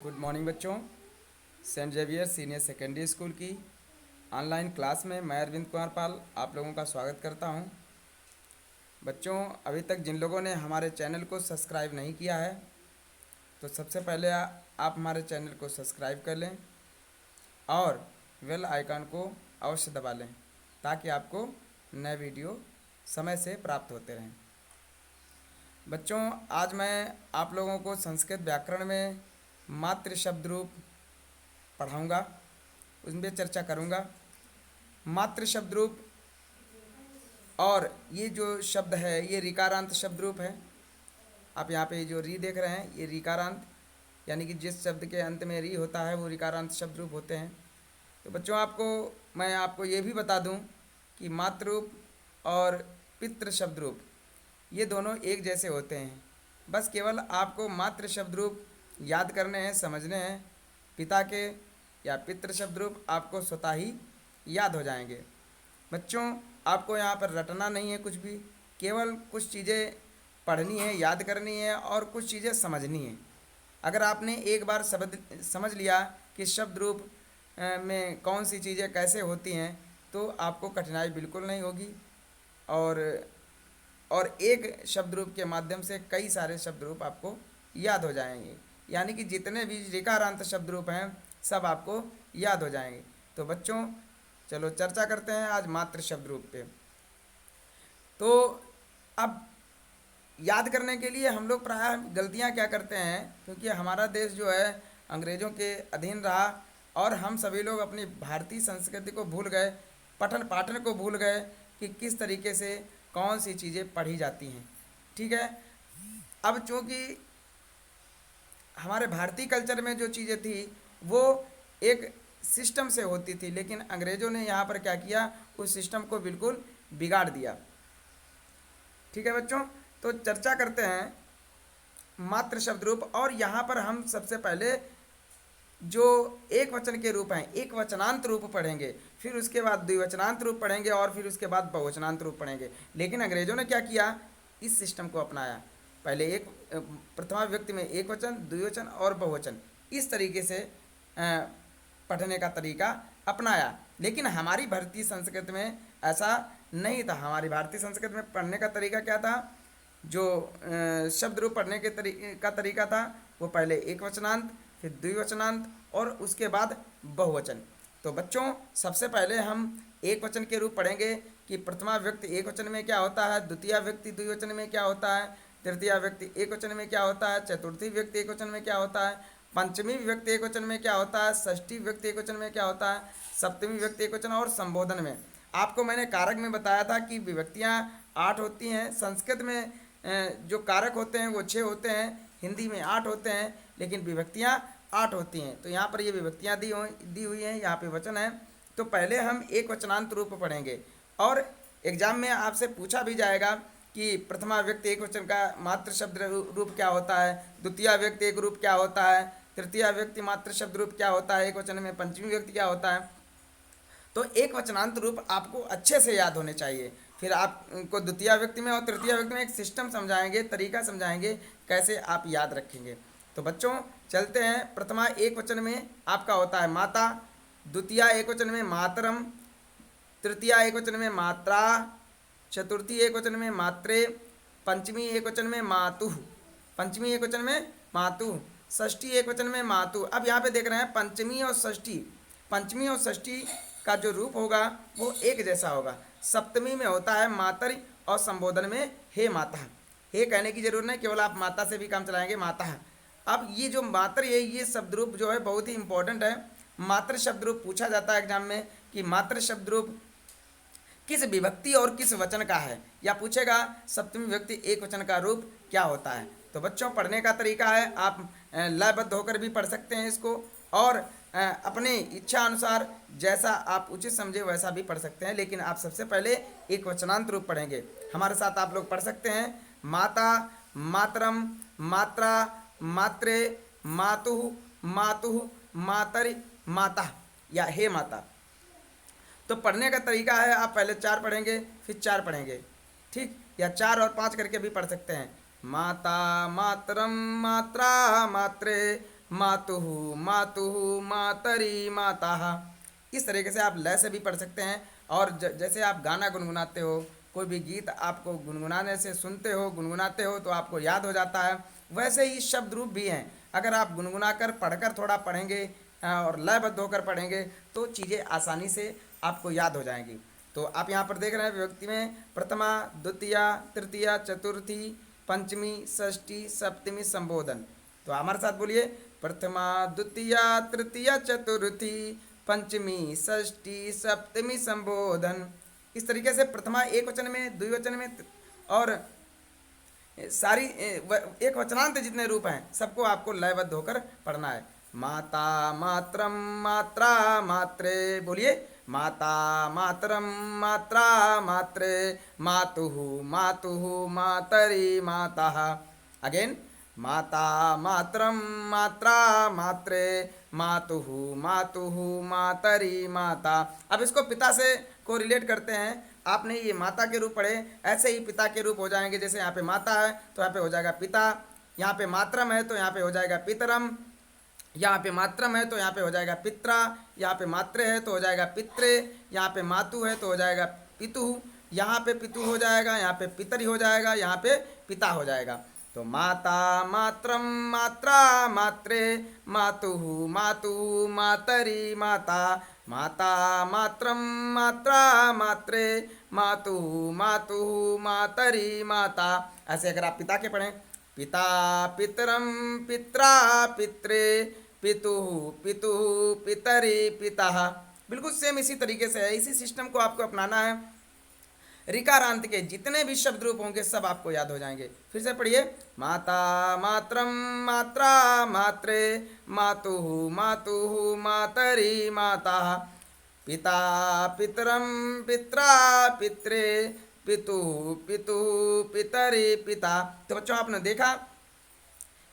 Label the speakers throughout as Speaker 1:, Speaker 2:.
Speaker 1: Good morning बच्चों। Saint Xavier senior secondary school की online class में मैं अरविंद कुमार पाल आप लोगों का स्वागत करता हूं। बच्चों, अभी तक जिन लोगों ने हमारे चैनल को सब्सक्राइब नहीं किया है तो सबसे पहले आप हमारे चैनल को सब्सक्राइब कर लें और बेल आइकन को अवश्य दबा लें ताकि आपको नए वीडियो समय से प्राप्त होते रहें। बच्चों, आज मैं आप लोगों को संस्कृत व्याकरण में मातृ शब्द रूप पढ़ाऊंगा, उसमें चर्चा करूंगा। मातृ शब्द रूप और ये जो शब्द है ये ऋकारांत शब्द रूप है। आप यहाँ पे जो री देख रहे हैं ये ऋकारांत, यानी कि जिस शब्द के अंत में री होता है वो ऋकारांत शब्द रूप होते हैं। तो बच्चों, मैं आपको ये भी बता दूं कि मातृ रूप और पितृ शब्द रूप ये दोनों एक जैसे होते हैं। बस केवल आपको मातृ शब्द रूप याद करने हैं, समझने हैं। पिता के या पितृ शब्द रूप आपको स्वतः ही याद हो जाएंगे। बच्चों, आपको यहाँ पर रटना नहीं है कुछ भी, केवल कुछ चीज़ें पढ़नी है, याद करनी है और कुछ चीज़ें समझनी है। अगर आपने एक बार शब्द समझ लिया कि शब्द रूप में कौन सी चीज़ें कैसे होती हैं तो आपको कठिनाई बिल्कुल नहीं होगी और एक शब्द रूप के माध्यम से कई सारे शब्द रूप आपको याद हो जाएंगे। यानी कि जितने भी ऋकारांत शब्द रूप हैं सब आपको याद हो जाएंगे। तो बच्चों, चलो चर्चा करते हैं आज मातृ शब्द रूप पे। तो अब याद करने के लिए हम लोग प्रायः गलतियां क्या करते हैं, क्योंकि हमारा देश जो है अंग्रेज़ों के अधीन रहा और हम सभी लोग अपनी भारतीय संस्कृति को भूल गए, पठन पाठन को भूल गए कि किस तरीके से कौन सी चीज़ें पढ़ी जाती हैं। ठीक है, अब चूँकि हमारे भारतीय कल्चर में जो चीज़ें थी वो एक सिस्टम से होती थी, लेकिन अंग्रेज़ों ने यहाँ पर क्या किया, उस सिस्टम को बिल्कुल बिगाड़ दिया। ठीक है बच्चों, तो चर्चा करते हैं मातृ शब्द रूप। और यहाँ पर हम सबसे पहले जो एक वचन के रूप हैं एक वचनांत रूप पढ़ेंगे, फिर उसके बाद द्विवचनांत रूप पढ़ेंगे और फिर उसके बाद बहुवचनांत रूप पढ़ेंगे। लेकिन अंग्रेज़ों ने क्या किया, इस सिस्टम को अपनाया। पहले एक प्रथमा विभक्ति में एक वचन, द्विवचन और बहुवचन, इस तरीके से पढ़ने का तरीका अपनाया। लेकिन हमारी भारतीय संस्कृति में ऐसा नहीं था। हमारी भारतीय संस्कृति में पढ़ने का तरीका क्या था, जो शब्द रूप पढ़ने के तरीका था वो पहले एक वचनांत, फिर द्विवचनांत और उसके बाद बहुवचन। तो बच्चों, सबसे पहले हम एक वचन के रूप पढ़ेंगे कि प्रथमा व्यक्ति एक वचन में क्या होता है, द्वितीय व्यक्ति द्विवचन में क्या होता है, तृतीय व्यक्ति एक वचन में क्या होता है, चतुर्थी व्यक्ति एक वचन में क्या होता है, पंचमी विभक्ति एक वचन में क्या होता है, षष्ठी विभक्ति एक वचन में क्या होता है, सप्तमी विभक्ति एक वचन और संबोधन में। आपको मैंने कारक में बताया था कि विभक्तियाँ 8 होती हैं। संस्कृत में जो कारक होते हैं वो 6 होते हैं, हिंदी में 8 होते हैं, लेकिन विभक्तियाँ 8 होती हैं। तो यहाँ पर ये विभक्तियाँ दी हुई हैं, यहाँ पे वचन है। तो पहले हम एक वचनांत रूप पढ़ेंगे और एग्जाम में आपसे पूछा भी जाएगा कि प्रथमा व्यक्ति एक वचन का मातृ शब्द रूप क्या होता है, द्वितीय व्यक्ति एक रूप क्या होता है, तृतीय व्यक्ति मातृ शब्द रूप क्या होता है एक वचन में, पंचमी व्यक्ति क्या होता है। तो एक वचनांत रूप आपको अच्छे से याद होने चाहिए। फिर आपको द्वितीय व्यक्ति में और तृतीय व्यक्ति में एक सिस्टम समझाएंगे, तरीका समझाएंगे कैसे आप याद रखेंगे। तो बच्चों चलते हैं। प्रथमा एक वचन में आपका होता है माता, द्वितीय एक वचन में मातरम, तृतीय एक वचन में मात्रा, चतुर्थी एक वचन में मात्रे, पंचमी एक वचन में मातुः, पंचमी एक वचन में मातुः, षष्ठी एक वचन में मातुः। अब यहाँ पे देख रहे हैं पंचमी और षष्ठी, पंचमी और षष्ठी का जो रूप होगा वो एक जैसा होगा। सप्तमी में होता है मातरि और संबोधन में हे माता। हे कहने की जरूरत नहीं, केवल आप माता से भी काम चलाएंगे, माता। अब ये जो मातृ है ये शब्द रूप जो है बहुत ही इंपॉर्टेंट है। मातृ शब्द रूप पूछा जाता है एग्जाम में कि मातृ शब्द रूप किस विभक्ति और किस वचन का है, या पूछेगा सप्तमी विभक्ति एक वचन का रूप क्या होता है। तो बच्चों पढ़ने का तरीका है, आप लयबद्ध होकर भी पढ़ सकते हैं इसको और अपनी इच्छा अनुसार जैसा आप उचित समझे वैसा भी पढ़ सकते हैं। लेकिन आप सबसे पहले एक वचनांत रूप पढ़ेंगे। हमारे साथ आप लोग पढ़ सकते हैं माता, मातरम, मात्रा, मात्रे, मातुः, मातुः, मातरि, माता या हे माता। तो पढ़ने का तरीका है, आप पहले 4 पढ़ेंगे फिर 4 पढ़ेंगे, ठीक, या 4 और 5 करके भी पढ़ सकते हैं। माता, मातरम, मात्रा, मात्रे, मातुः मातुः मातरी माताः। इस तरीके से आप लय से भी पढ़ सकते हैं। और जैसे आप गाना गुनगुनाते हो, कोई भी गीत आपको गुनगुनाने से सुनते हो, गुनगुनाते हो तो आपको याद हो जाता है, वैसे ही शब्द रूप भी हैं। अगर आप गुनगुना कर पढ़कर थोड़ा पढ़ेंगे और लयबद्ध होकर पढ़ेंगे तो चीज़ें आसानी से आपको याद हो जाएंगी। तो आप यहाँ पर देख रहे हैं विभक्ति में प्रथमा, द्वितीया, तृतीया, चतुर्थी, पंचमी, षष्ठी, सप्तमी, संबोधन। तो हमारे साथ बोलिए, प्रथमा, द्वितीया, तृतीया, चतुर्थी, पंचमी, षष्ठी, सप्तमी, संबोधन। इस तरीके से प्रथमा एक वचन में, द्विवचन में और सारी एक वचनांत जितने रूप हैं सबको आपको लयबद्ध होकर पढ़ना है। माता मात्रम मात्रा मात्रे, बोलिए, माता मातरम मात्रा मात्रे, मातुः मातुः मातरी माताः। अगेन, माता मात्रम मात्रा मात्रे, मातुः मातुः मातरी माता। अब इसको पिता से को रिलेट करते हैं। आपने ये माता के रूप पढ़े, ऐसे ही पिता के रूप हो जाएंगे। जैसे यहाँ पे माता है तो यहाँ पे हो जाएगा पिता, यहाँ पे मात्रम है तो यहाँ पे हो जाएगा पितरम, यहाँ पे मात्रम है तो यहाँ पे हो जाएगा पित्रा, यहाँ पे मात्र है तो हो जाएगा पित्रे, यहाँ पे मातु है तो हो जाएगा पितु, यहाँ पे पितु हो जाएगा, यहाँ पे पितरी हो जाएगा, यहाँ पे पिता हो जाएगा। तो माता मात्रम मात्रा मात्रे, मातुः मातुः मातरी माता, माता मात्रम मात्रा मात्रे, मातुः मातुः मातरी माता। ऐसे अगर आप पिता के पढ़ें, पिता पितरम पित्रा पित्रे, पितुः पितुः पितरी पिता। बिल्कुल सेम इसी तरीके से है। इसी सिस्टम को आपको अपनाना है। ऋकारांत के जितने भी शब्द रूप होंगे सब आपको याद हो जाएंगे। फिर से पढ़िए, माता मात्रम मात्रा मात्रे, मातुः मातुः मातरी माता, पिता पितरम पित्रा पित्रे, पितुः पितुः पितरी पिता। तो बच्चों आपने देखा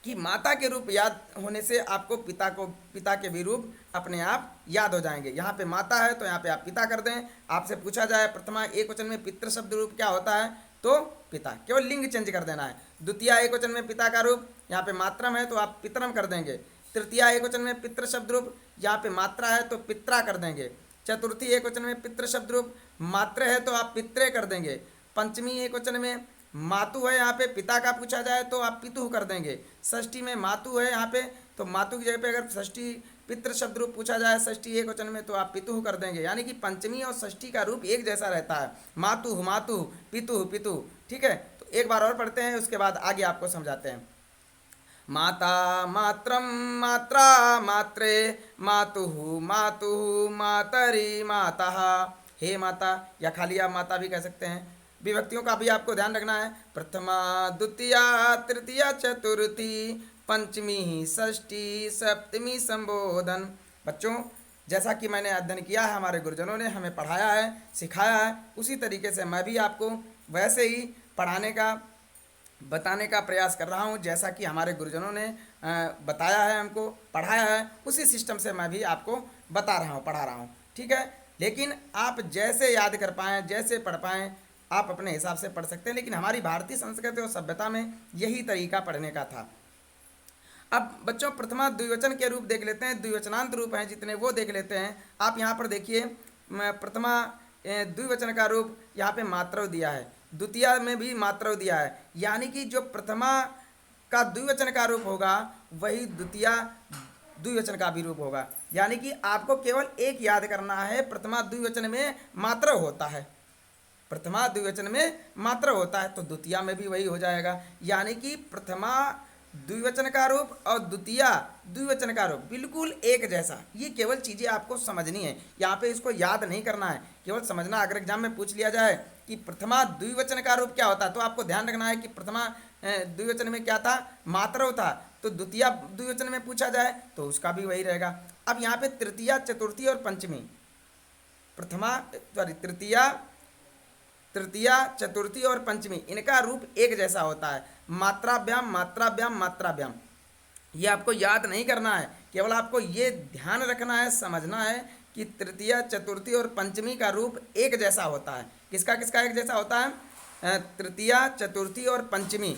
Speaker 1: कि माता के रूप याद होने से आपको पिता के भी रूप अपने आप याद हो जाएंगे। यहाँ पे माता है तो यहाँ पे आप पिता कर दें। आपसे पूछा जाए प्रथमा एक वचन में पितृ शब्द रूप क्या होता है, तो पिता, केवल लिंग चेंज कर देना है। द्वितीया एक वचन में पिता का रूप, यहाँ पे मात्रम है तो आप पितरम कर देंगे। तृतीया एक वचन में पितृ शब्द रूप, यहाँ पे मात्रा है तो पित्रा कर देंगे। चतुर्थी एक वचन में पितृ शब्द रूप, मात्र है तो आप पित्रे कर देंगे। पंचमी एक वचन में मातु है, यहाँ पे पिता का पूछा जाए तो आप पितु कर देंगे। षष्ठी में मातु है यहाँ पे तो मातु की जगह पे अगर षष्ठी पितृ शब्द रूप पूछा जाए षष्ठी एक वचन में तो आप पितु कर देंगे। यानी कि पंचमी और षष्ठी का रूप एक जैसा रहता है, मातु मातु पितु पितु। ठीक है, तो एक बार और पढ़ते हैं, उसके बाद आगे आपको समझाते हैं। माता मात्रम मात्रा मात्रे, मातुः मातुः मातरी माता। हे माता, या खाली आप माता भी कह सकते हैं। विभक्तियों का भी आपको ध्यान रखना है। प्रथमा द्वितीया तृतीया चतुर्थी, पंचमी षष्ठी सप्तमी संबोधन। बच्चों, जैसा कि मैंने अध्ययन किया है, हमारे गुरुजनों ने हमें पढ़ाया है, सिखाया है, उसी तरीके से मैं भी आपको वैसे ही पढ़ाने का बताने का प्रयास कर रहा हूँ। जैसा कि हमारे गुरुजनों ने बताया है, हमको पढ़ाया है, उसी सिस्टम से मैं भी आपको बता रहा हूँ, पढ़ा रहा हूँ। ठीक है, लेकिन आप जैसे याद कर पाएँ, जैसे पढ़ पाएँ, आप अपने हिसाब से पढ़ सकते हैं। लेकिन हमारी भारतीय संस्कृति और सभ्यता में यही तरीका पढ़ने का था। अब बच्चों प्रथमा द्विवचन के रूप देख लेते हैं, द्विवचनांत रूप हैं जितने वो देख लेते हैं। आप यहाँ पर देखिए, प्रथमा द्विवचन का रूप यहाँ पे मात्रव दिया है, द्वितीया में भी मात्रव दिया है। यानी कि जो प्रथमा का द्विवचन का रूप होगा वही द्वितीया द्विवचन का भी रूप होगा। यानी कि आपको केवल एक याद करना है, प्रथमा द्विवचन में मात्रव होता है, प्रथमा द्विवचन में मात्र होता है, तो द्वितीया में भी वही हो जाएगा। यानी कि प्रथमा द्विवचन का रूप और द्वितीया द्विवचन का रूप बिल्कुल एक जैसा। ये केवल चीज़ें आपको समझनी है, यहाँ पे इसको याद नहीं करना है, केवल समझना। अगर एग्जाम में पूछ लिया जाए कि प्रथमा द्विवचन का रूप क्या होता है, तो आपको ध्यान रखना है कि प्रथमा द्विवचन में क्या था, मात्रव था। तो द्वितीया द्विवचन में पूछा जाए तो उसका भी वही रहेगा। अब यहाँ पे तृतीया चतुर्थी और पंचमी, तृतीया चतुर्थी और पंचमी, इनका रूप एक जैसा होता है, मात्राभ्याम मात्राभ्याम मात्राभ्याम। ये आपको याद नहीं करना है, केवल आपको ये ध्यान रखना है, समझना है कि तृतीया चतुर्थी और पंचमी का रूप एक जैसा होता है। किसका किसका एक जैसा होता है, तृतीया चतुर्थी और पंचमी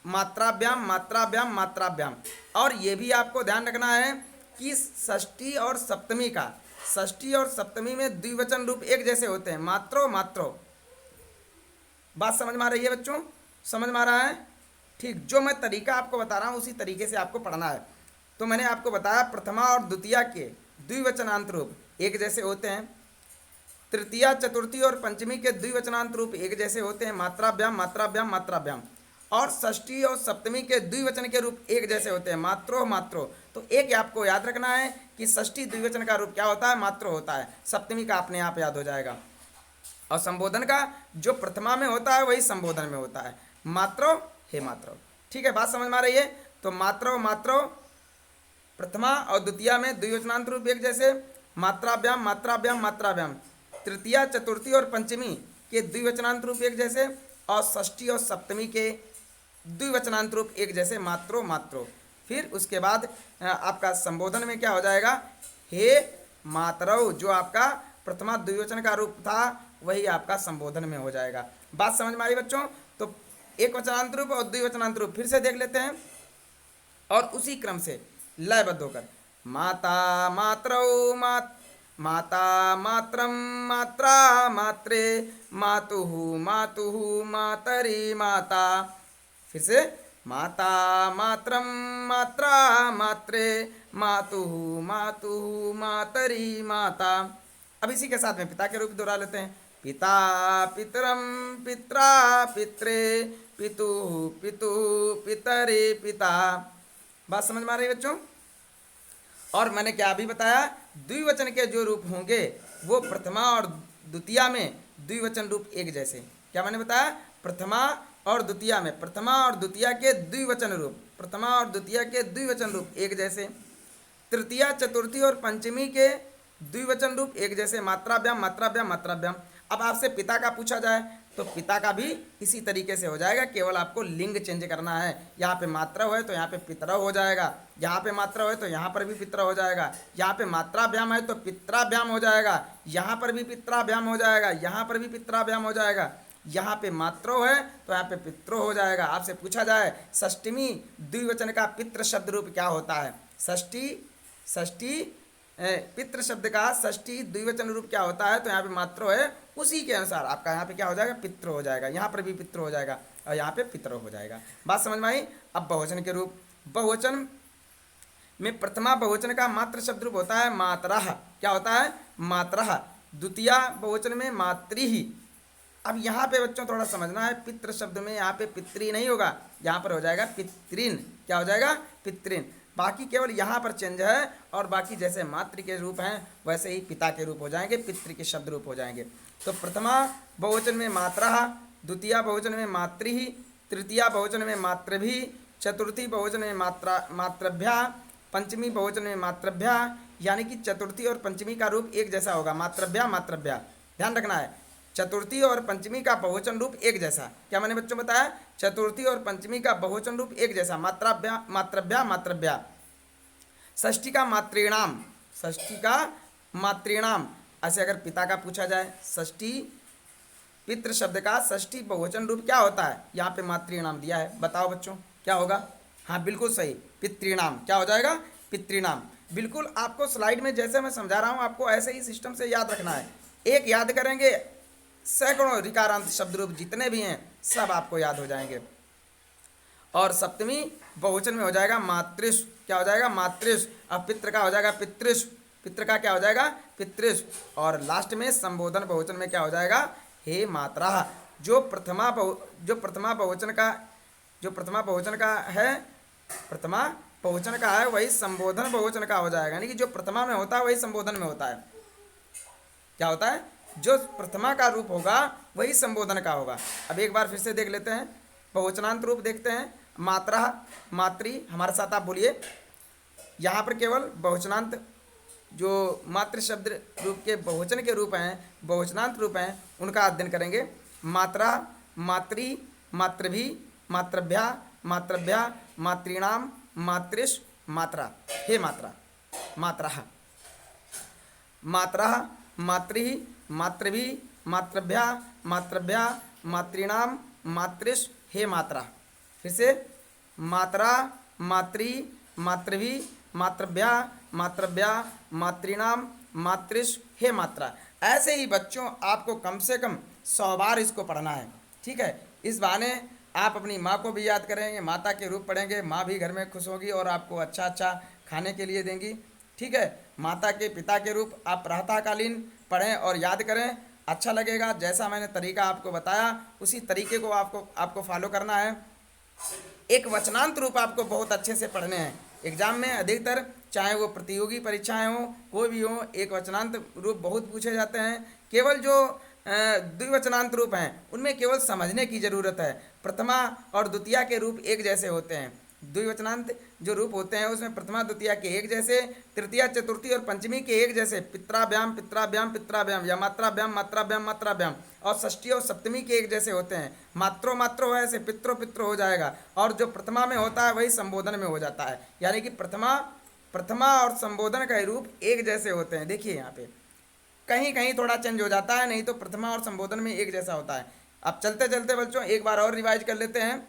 Speaker 1: मात्राभ्याम मात्राभ्याम मात्राभ्याम। और ये भी आपको ध्यान रखना है कि षष्ठी और सप्तमी का, षष्ठी और सप्तमी में द्विवचन रूप एक जैसे होते हैं, मात्रो मात्रो। बात समझ में आ रही है बच्चों? समझ में आ रहा है? ठीक, जो मैं तरीका आपको बता रहा हूँ उसी तरीके से आपको पढ़ना है। तो मैंने आपको बताया प्रथमा और द्वितीया के द्विवचनांत रूप एक जैसे होते हैं, तृतीया चतुर्थी और पंचमी के द्विवचनांत रूप एक जैसे होते हैं, मात्राभ्याम मात्राभ्याम मात्राभ्याम। और षष्ठी और सप्तमी के द्विवचन के रूप एक जैसे होते हैं, मात्रो मात्रो। तो एक आपको याद रखना है कि षष्ठी द्विवचन का रूप क्या होता है? मात्रो होता है। सप्तमी का अपने आप याद हो जाएगा। और संबोधन का जो प्रथमा में होता है वही संबोधन में होता है, मात्रो हे मात्रो। ठीक है, बात समझ में आ रही है? तो मात्रो मात्रो, प्रथमा और द्वितीया में द्विवचनांत रूप एक जैसे, मात्राभ्याम मात्राभ्याम मात्राभ्याम। तृतीया चतुर्थी और पंचमी के द्विवचनांत रूप एक जैसे, और षष्ठी और सप्तमी के द्विवचनांत रूप एक जैसे, मात्रो मात्रो। फिर उसके बाद आपका संबोधन में क्या हो जाएगा? हे मातरौ, जो आपका प्रथमा द्विवचन का रूप था वही आपका संबोधन में हो जाएगा। बात समझ में आई बच्चों? तो एक वचनांत रूप और द्विवचनांत रूप फिर से देख लेते हैं, और उसी क्रम से लयबद्ध होकर, माता मातरौ माता मात्रम मात्रा मात्रे, मातुः मातुः मातरी माता। फिर से माता मात्रम मात्रा मात्रे, मातुः मातुः मातरी माता। अब इसी के साथ में पिता के रूप दोहरा लेते हैं, पिता पितरम पित्रा पित्रे, पितुः पितुः पितरे पिता। बात समझ में आ रही है बच्चों? और मैंने क्या अभी बताया? द्विवचन के जो रूप होंगे वो प्रथमा और द्वितीया में द्विवचन रूप एक जैसे। क्या मैंने बताया? प्रथमा और द्वितीया में, प्रथमा और द्वितीया के द्विवचन रूप, प्रथमा और द्वितीया के द्विवचन रूप एक जैसे। तृतीया चतुर्थी और पंचमी के द्विवचन रूप एक जैसे, मात्राभ्याम मात्राभ्याम मात्राभ्याम। अब आपसे पिता का पूछा जाए तो पिता का भी इसी तरीके से हो जाएगा, केवल आपको लिंग चेंज करना है। यहाँ पे मात्रा है तो यहाँ पे पितरव हो जाएगा, यहाँ पे मात्रा है तो यहाँ पर भी पितरव हो जाएगा, यहाँ पे मात्राभ्याम है तो पित्राभ्याम हो जाएगा, यहाँ पर भी पित्राभ्याम हो जाएगा, यहाँ पर भी पित्राभ्याम हो जाएगा, यहाँ पे मात्रो है तो यहाँ पे पित्रो हो जाएगा। आपसे पूछा जाए षष्टमी द्विवचन का पितृ शब्द रूप क्या होता है? षष्ठी पितृ शब्द का षष्ठी द्विवचन रूप क्या होता है? तो यहाँ पे मात्रो है, उसी के अनुसार आपका यहाँ पे क्या हो जाएगा? पितृ हो जाएगा। यहाँ पर भी पितृ हो जाएगा और यहाँ पे पितृ हो जाएगा। बात समझ में आई? अब बहुवचन के रूप, बहुवचन में प्रथमा बहुवचन का मात्र शब्द रूप होता है मातरः। क्या होता है? मातरः। द्वितीया बहुवचन में मातृः। अब यहाँ पे बच्चों थोड़ा समझना है, पितृ शब्द में यहाँ पे पितृ नहीं होगा, यहाँ पर हो जाएगा पितृन। क्या हो जाएगा? पितृन। बाकी केवल यहाँ पर चेंज है, और बाकी जैसे मातृ के रूप हैं वैसे ही पिता के रूप हो जाएंगे, पितृ के शब्द रूप हो जाएंगे। तो प्रथमा बहुवचन में मातरः, द्वितीया बहुवचन में मातृः, तृतीया बहुवचन में मातृभिः, चतुर्थी बहुवचन में मातृभ्या, पंचमी बहुवचन में मातृभ्या। यानी कि चतुर्थी और पंचमी का रूप एक जैसा होगा, मातृभ्या मातृभ्या। ध्यान रखना है, चतुर्थी और पंचमी का बहुवचन रूप एक जैसा। क्या मैंने बच्चों बताया? चतुर्थी और पंचमी का बहुवचन रूप एक जैसा, मात्राभ्या मातृभ्या मातृभ्या। षष्ठी का मातृणाम, षष्ठी का मातृणाम। ऐसे अगर पिता का पूछा जाए, षष्ठी पितृ शब्द का षष्ठी बहुवचन रूप क्या होता है? यहाँ पे मातृणाम दिया है, बताओ बच्चों क्या होगा? हाँ बिल्कुल सही, पितृणाम। क्या हो जाएगा? पितृणाम। बिल्कुल आपको स्लाइड में जैसे मैं समझा रहा हूँ आपको ऐसे ही सिस्टम से याद रखना है। एक याद करेंगे, सैकड़ों ऋकारांत शब्द रूप जितने भी हैं सब आपको याद हो जाएंगे। और सप्तमी बहुवचन में हो जाएगा मातृष। क्या हो जाएगा? मातृष। अब पितृ का हो जाएगा पितृष, पितृ का क्या हो जाएगा? पितृष। और लास्ट में संबोधन बहुवचन में क्या हो जाएगा? हे मातरः। जो प्रथमा बहुवचन का है वही संबोधन बहुवचन का हो जाएगा। यानी कि जो प्रथमा में होता है वही संबोधन में होता है। क्या होता है? जो प्रथमा का रूप होगा वही संबोधन का होगा। अब एक बार फिर से देख लेते हैं, बहुवचनांत रूप देखते हैं। मातरः, मातृ। हमारे साथ आप बोलिए। यहाँ पर केवल बहुवचनांत जो मातृ शब्द रूप के बहुवचन के रूप हैं, बहुवचनांत रूप हैं, उनका अध्ययन करेंगे। मात्रा, मातृ, मातृभि, मातृभ्या, मातृभ्या, मातृणाम, मातृष, मात्रा। हे मात्रा, मात्रः, मात्रः, मातृ, मातृभि, मातृभ्या, मातृभ्या, मातृणाम, मातृष, हे मात्रा। फिर से मात्रा, मातृ, मातृवी, मातृव्या, मातृव्या, मातृनाम, मातृश, हे मात्रा। ऐसे ही बच्चों आपको कम से कम 100 बार इसको पढ़ना है। ठीक है, इस बहाने आप अपनी माँ को भी याद करेंगे, माता के रूप पढ़ेंगे, माँ भी घर में खुश होगी और आपको अच्छा अच्छा खाने के लिए देंगी। ठीक है, माता के पिता के रूप आप प्रातःकालीन पढ़ें और याद करें, अच्छा लगेगा। जैसा मैंने तरीका आपको बताया उसी तरीके को आपको फॉलो करना है। एक वचनांत रूप आपको बहुत अच्छे से पढ़ने हैं। एग्जाम में अधिकतर चाहे वो प्रतियोगी परीक्षाएं हो, कोई भी हो, एक वचनांत रूप बहुत पूछे जाते हैं। केवल जो द्विवचनांत रूप हैं उनमें केवल समझने की ज़रूरत है। प्रथमा और द्वितीया के रूप एक जैसे होते हैं। द्विवचनांत जो रूप होते हैं उसमें प्रथमा द्वितीया के एक जैसे, तृतीया चतुर्थी और पंचमी के एक जैसे, पित्राभ्याम पित्राभ्याम पित्राभ्याम या मात्राभ्याम मात्राभ्याम मात्राभ्याम, और षष्ठी और सप्तमी के एक जैसे होते हैं। मात्रो मात्रो है ऐसे पित्रो पित्रो हो जाएगा, और जो प्रथमा में होता है वही संबोधन में हो जाता है। यानी कि प्रथमा और संबोधन का रूप एक जैसे होते हैं। देखिए यहाँ पे कहीं कहीं थोड़ा चेंज हो जाता है, नहीं तो प्रथमा और संबोधन में एक जैसा होता है। अब चलते चलते बच्चों एक बार और रिवाइज कर लेते हैं।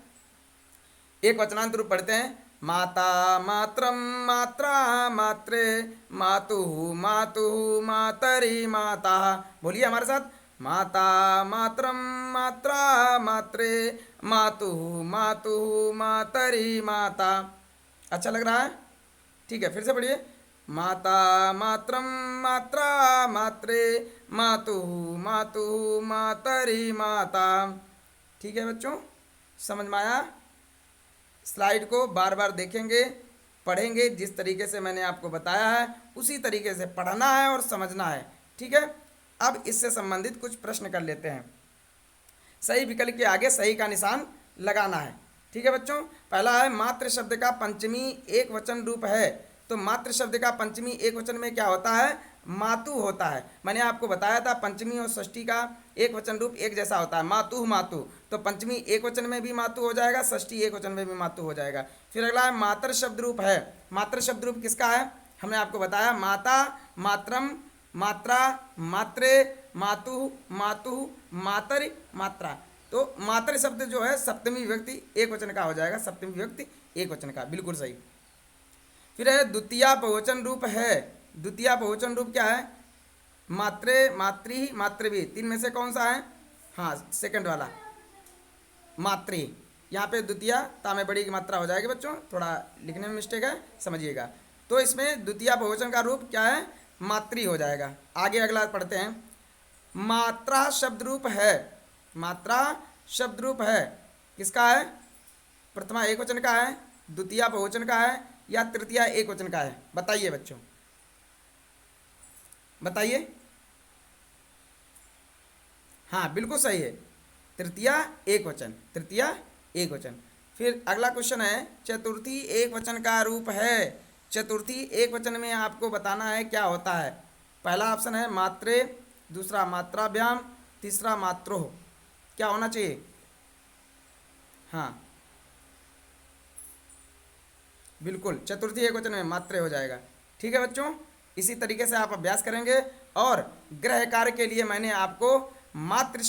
Speaker 1: एक वचनांत रूप पढ़ते हैं। माता मात्रम मात्रा मात्रे मातुः मातुः मातरि माता। बोलिए हमारे साथ, माता मात्रम मात्रा मात्रे मातुः मातुः मातरि माता। अच्छा लग रहा है? ठीक है, फिर से पढ़िए। माता मात्रम मात्रा मात्रे मातुः मातुः मातरि माता। ठीक है बच्चों, समझ में आया? स्लाइड को बार बार देखेंगे, पढ़ेंगे, जिस तरीके से मैंने आपको बताया है उसी तरीके से पढ़ना है और समझना है। ठीक है, अब इससे संबंधित कुछ प्रश्न कर लेते हैं। सही विकल्प के आगे सही का निशान लगाना है। ठीक है बच्चों, पहला है मातृ शब्द का पंचमी एक वचन रूप है। तो मातृ शब्द का पंचमी एक वचन में क्या होता है? मातु होता है। मैंने आपको बताया था पंचमी और षष्ठी का एक वचन रूप एक जैसा होता है, मातु मातु। तो पंचमी एक वचन में भी मातु हो जाएगा, षष्ठी एक वचन में भी मातु हो जाएगा। फिर अगला है मातृ शब्द रूप है। मातृ शब्द रूप किसका है? हमने आपको बताया माता, मात्रम, मात्रा, मात्रे, मातु, मातु, मातरि, मात्रा। तो मातृ शब्द जो है सप्तमी विभक्ति एक वचन का हो जाएगा, सप्तमी विभक्ति एक वचन का, बिल्कुल सही। फिर है द्वितीया बहुवचन रूप है। द्वितीया बहुवचन रूप क्या है? मात्रे, मातृ, मातृवी, तीन में से कौन सा है? हाँ, सेकंड वाला मातृ। यहाँ पे द्वितीया ता में बड़ी की मात्रा हो जाएगी बच्चों, थोड़ा लिखने में मिस्टेक है, समझिएगा। तो इसमें द्वितीया बहुवचन का रूप क्या है? मातृ हो जाएगा। आगे अगला पढ़ते हैं। मात्रा शब्द रूप है। मात्रा शब्द रूप है किसका है? प्रथमा एक वचन का है, द्वितीया बहुवचन का है, या तृतीया एक वचन का है? बताइए बच्चों, बताइए। हाँ बिल्कुल सही है, तृतीया एक वचन, तृतीया एक वचन। फिर अगला क्वेश्चन है चतुर्थी एक वचन का रूप है। चतुर्थी एक वचन में आपको बताना है क्या होता है। पहला ऑप्शन है मात्रे, दूसरा मात्राभ्याम, तीसरा मात्रोह। क्या होना चाहिए? हाँ बिल्कुल, चतुर्थी एक वचन में मात्रे हो जाएगा। ठीक है बच्चों, इसी तरीके से आप अभ्यास करेंगे। और गृह कार्य के लिए मैंने आपको मातृ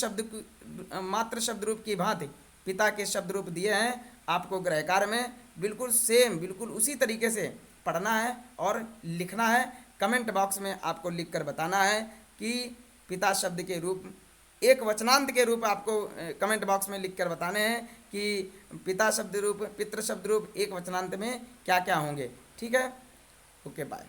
Speaker 1: शब्द रूप की भांति पिता के शब्द रूप दिए हैं। आपको गृह कार्य में बिल्कुल सेम, बिल्कुल उसी तरीके से पढ़ना है और लिखना है। कमेंट बॉक्स में आपको लिखकर बताना है कि पिता शब्द के रूप एक वचनांत के रूप आपको कमेंट बॉक्स में लिखकर बताने हैं कि पिता शब्द रूप, पितृ शब्द रूप एक वचनांत में क्या क्या होंगे। ठीक है, ओके बाय।